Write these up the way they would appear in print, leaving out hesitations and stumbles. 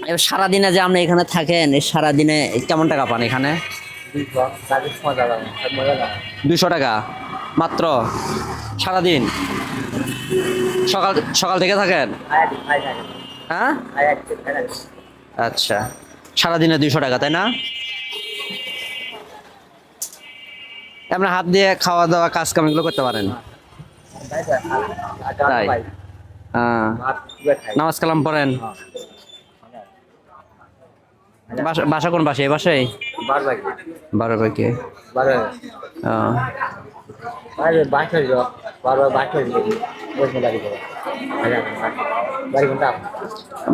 এবার সারাদিনে যে আপনি এখানে থাকেন, এই সারাদিনে কেমন টাকা পান এখানে? 200 টাকা মাত্র সারাদিন? সকাল সকাল থেকে থাকেন? হ্যাঁ, আচ্ছা, সারাদিনে 200 টাকা, তাই না? আপনার হাত দিয়ে খাওয়া দাওয়া কাজ কাম এগুলো করতে পারেন? তাই? নামাজ কালাম পড়েন? বাসা কোন বাসায়? এই বাসায় 12 বাকি?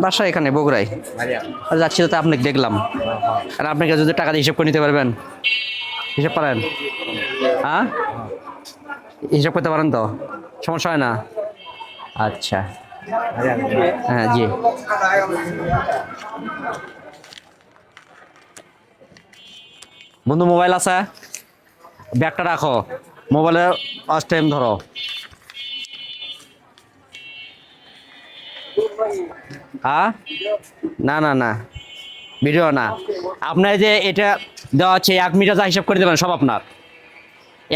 বাসা এখানে বগুড়ায়। আর যাচ্ছি তো আপনাকে দেখলাম, আর আপনাকে যদি টাকা দিয়ে হিসাব করে নিতে পারবেন? হিসাব পারেন? হ্যাঁ, হিসাব করতে পারেন তো? সমস্যা হয় না? আচ্ছা, হ্যাঁ জি। বন্ধু মোবাইল আছে? ব্যাগটা রাখো, মোবাইলে ফার্স্ট টাইম ধরো। হ্যাঁ, না না না, ভিডিও না। আপনার যে এটা দেওয়া হচ্ছে 1 মিনিটে যা হিসাব করে দেবেন সব আপনার।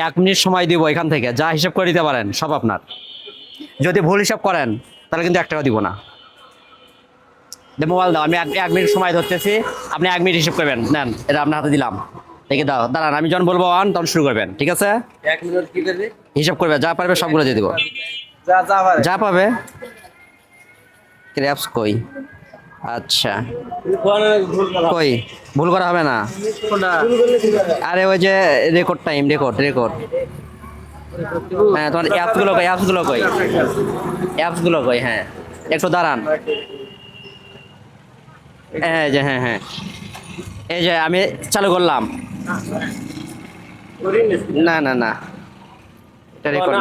1 মিনিট সময় দিব, এখান থেকে যা হিসাব করে দিতে পারেন সব আপনার। যদি ভুল হিসাব করেন তাহলে কিন্তু 1 টাকা দিব না। মোবাইল দাও, আমি 1 মিনিট সময় ধরতেছি, আপনি 1 মিনিট হিসাব করবেন। নেন, এটা আপনার হাতে দিলাম, দেখে দাও। দাঁড়ান, আমি যখন বলবো অন তখন শুরু করবেন, ঠিক আছে? 1 মিনিট কি করবে? হিসাব করবে, যা পারবে সবগুলো দিয়ে দিব। যা পাবে। ক্র্যাপস কই? আচ্ছা, কই ভুল করা হবে না? আরে ওই যে রেকর্ড টাইম, রেকর্ড রেকর্ড। হ্যাঁ, তোমার অ্যাপসগুলো কই? অ্যাপসগুলো কই? অ্যাপসগুলো কই? হ্যাঁ, একটু দাঁড়ান। এই যে, হ্যাঁ হ্যাঁ, এই যে আমি চালু করলাম। না না না, এটা রেকর্ড,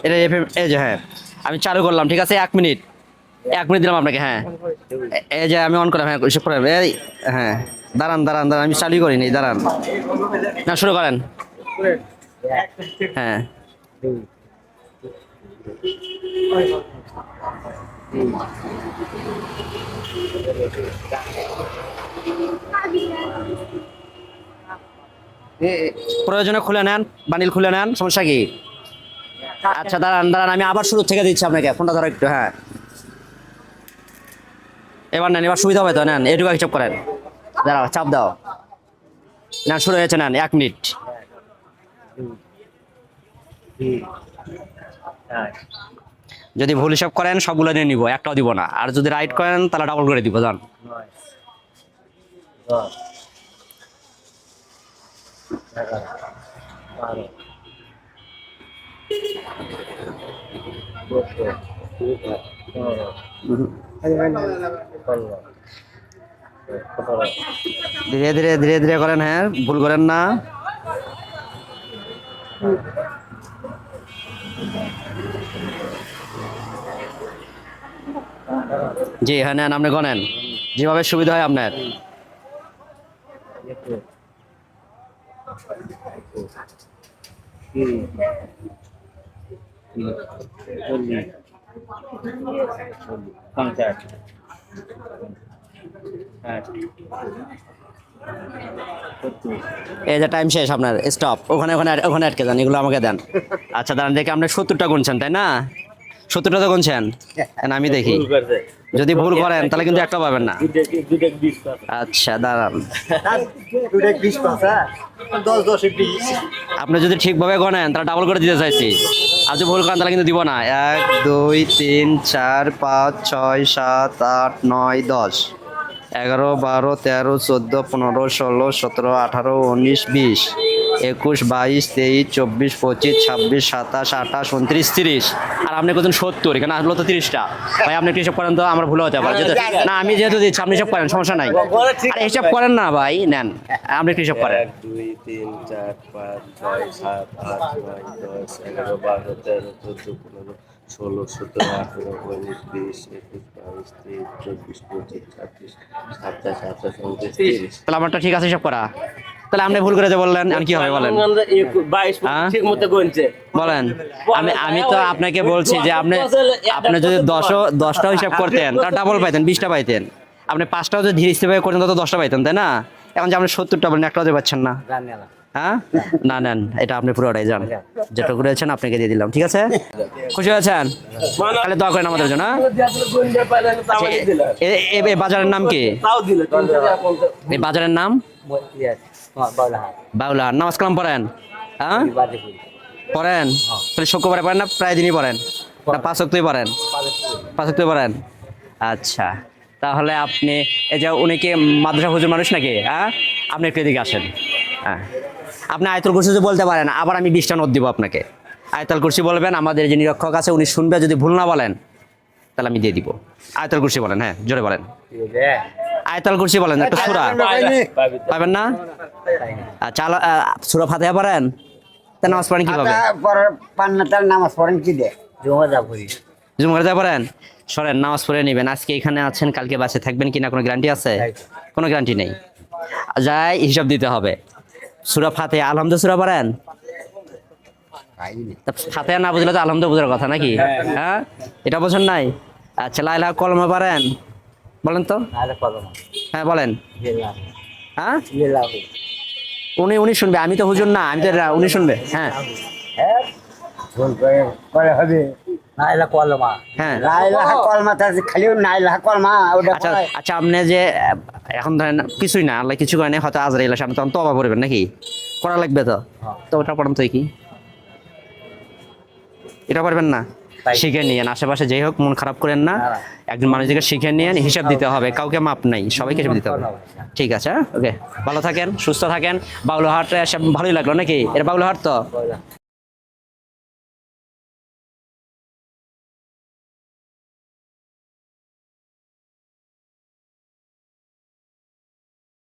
এটা এফএম। এই যে হ্যাঁ, আমি চালু করলাম, ঠিক আছে? 1 মিনিট, 1 মিনিট দিলাম আপনাকে। হ্যাঁ, এই যে আমি অন করলাম। হ্যাঁ, এসব করে এই, হ্যাঁ, দাঁড়ান দাঁড়ান দাঁড়ান, আমি চালু করিনি, দাঁড়ান। না, শুরু করেন। হ্যাঁ, প্রয়োজনে খুলে নেন, বান্ডিল খুলে নেন, সমস্যা কি? আচ্ছা, দাঁড়ান দাঁড়ান, আমি আবার শুরু থেকে দিচ্ছি আপনাকে, ফোনটা ধরো একটু। হ্যাঁ, এবার নেন, এবার সুবিধা হবে তো। নেন, এটুকু হিসাব করেন। দাঁড়াও, চাপ দাও। না, শুরু হয়েছে, নেন 1 মিনিট। যদি ভুল হিসাব করেন সবগুলো নিয়ে নিবো, একটাও দিব না। আর যদি রাইট করেন তাহলে ডাবল করে দিব, জান। ধীরে ধীরে ধীরে ধীরে করেন, হ্যাঁ, ভুল করেন না। জি হ্যাঁ, নেন, আপনি গনেন যেভাবে সুবিধা হয় আপনার। এই যে টাইম শেষ আপনার, স্টপ। ওখানে ওখানে ওখানে আটকে যান, এগুলো আমাকে দেন। আচ্ছা, দাঁড়ান দেখে, আপনি 70টা গুনছেন তাই না? 70টা তো গুনছেন, আমি দেখি। যদি ভুল করেন তাহলে কিন্তু একটা পাবেন না। আচ্ছা, দাঁড়ান। আপনি যদি ঠিকভাবে গনেন তাহলে ডাবল করে দিতে চাইছি। আর যদি ভুল করেন তাহলে কিন্তু দিব না। 1 2 3 4 5 6 7 8 9 10 11 12 13 14 15 16 17 18 19 20 21 22 23 24 25 26 27 28 29 30। আর আপনি কত? 70। এখানে আসলো তো 30টা। ভাই, আপনি একটু হিসাব করেন তো, আমার ভুল হতে পারে। না, আমি যেহেতু দিচ্ছি, আপনি হিসাব করেন, সমস্যা নাই। আরে হিসাব করেন না ভাই, নেন, আপনি একটু হিসাব করেন। 1 2 3 4 5 6 7 8 9 10 11 12 13 14 15 16 17 18 19 20 21 22 23 24 25 26 27 28 29 30। তাহলে আমারটা ঠিক আছে হিসাব করা? তাহলে আপনি ভুল করে যে বললেন, আর কি হবে বলেন? 22 হ্যাঁ? ঠিক মতো গুনছে। বলেন। আমি আমি তো আপনাকে বলছি যে আপনি আপনি যদি 10টাও হিসাব করতেন তাহলে ডাবল পাইতেন, 20টা পাইতেন। আপনি 5টাও যদি ধীরে স্থিরভাবে করতেন তত 10টা পাইতেন, তাই না? এখন যে আপনি 70টা বলেন, একটাও যে পাচ্ছেন না। হ্যাঁ, না নেন, এটা আপনি পুরোটাই যান, যেটা করেছেন আপনাকে দিয়ে দিলাম, ঠিক আছে? খুশি হয়েছেন? তাহলে দোয়া করেন আমাদের জন্য, হ্যাঁ? এই বাজারের নাম কি? এই বাজারের নাম বাউলাহাট। নামাজ কালাম পড়েন? হ্যাঁ, পড়েন। তাহলে শুক্রবারে পড়েন না প্রায় দিনই পড়েন? না 5 ওয়াক্তই পড়েন? 5 ওয়াক্তই পড়েন। আচ্ছা, তাহলে আপনি এই যে উনি কি মাদ্রাসা হুজুর মানুষ নাকি? হ্যাঁ, আপনি একটু এদিকে আসেন। হ্যাঁ, আপনি আয়াতুল কুরসি যদি বলতে পারেন, আবার আমি 20টা নোট দিব আপনাকে। আয়াতুল কুরসি বলবেন, আমাদের যে নিরীক্ষক আছে উনি শুনবে, যদি ভুল না বলেন তাহলে আমি দিয়ে দিব। আয়াতুল কুরসি বলেন, হ্যাঁ জোরে বলেন। আয়াতুল কুরসি বলেন, একটা সূরা পাবেন না? আচ্ছা, সূরা ফাতিহা পড়েন? তা নামাজ পড়েন কিভাবে? নামাজ পড়েন কি দে জুমার যা পড়েন? সরেন, নামাজ পড়ে নেবেন। আজকে এখানে আছেন, কালকে বাসে থাকবেন কিনা কোনো গ্যারান্টি আছে? কোনো গ্যারান্টি নেই, যাই হিসাব দিতে হবে। সূরা ফাতিহা, আলহামদুলিল্লাহ সূরা পড়েন? তা ফাতিহা না বুঝলে তো আলহামদুলিল্লাহ বুঝার কথা নাকি? হ্যাঁ, এটা বোঝেন নাই? আচ্ছা, লা ইলাহা কলমা পড়েন? বলেন তো। হ্যাঁ বলেন। হ্যাঁ, উনি শুনবে, আমি তো হুজুর না, আমি তো উনি শুনবে। হ্যাঁ হবে হ্যাঁ। লাইলাহা কলমা খালি নাইলাহা কলমা ওটা আচ্ছা আচ্ছা, আপনি যে এখন ধরেন কিছুই না, আল্লাহ কিছু করে না, হয়তো আজরাইল আসে, আপনি তখন তওবা করবেন নাকি? করা লাগবে তো। তো ওটা পড়েন তো, কি এটা পারবেন না? শিখে নিয়েন, আশেপাশে যেই হোক মন খারাপ করেন না, একজন মানুষকে শিখে নিয়েন, হিসাব দিতে হবে, কাউকে মাপ নাই, সবাইকে হিসাব দিতে হবে। ঠিক আছে, ওকে, ভালো থাকেন, সুস্থ থাকেন। বাউলাহাট এসে ভালোই লাগলো নাকি? এটা বাউলাহাট তো?